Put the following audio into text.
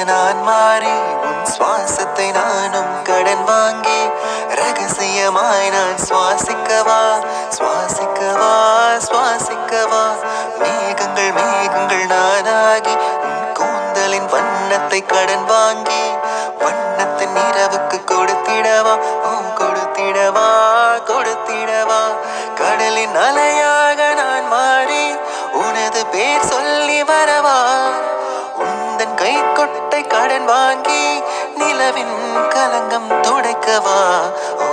நான் மாறி உன் சுவாசத்தை நானும் கடன் வாங்கி ரகசியமாய் நான் சுவாசிக்கவா சுவாசிக்கவா சுவாசிக்கவா மேகங்கள் மேகங்கள் நானாகி உன் கூந்தலின் வண்ணத்தை கடன் வாங்கி வண்ணத்தின் இரவுக்கு கொடுத்திடவா ஓ கொடுத்திடவா கொடுத்திடவா கடலின் அலையாக நான் மாறி உனது பேர் சொல்லி வரவா உந்தன் கை கொட்டை கடன் வாங்கி நிலவின் கலங்கம் துடைக்கவா ஓ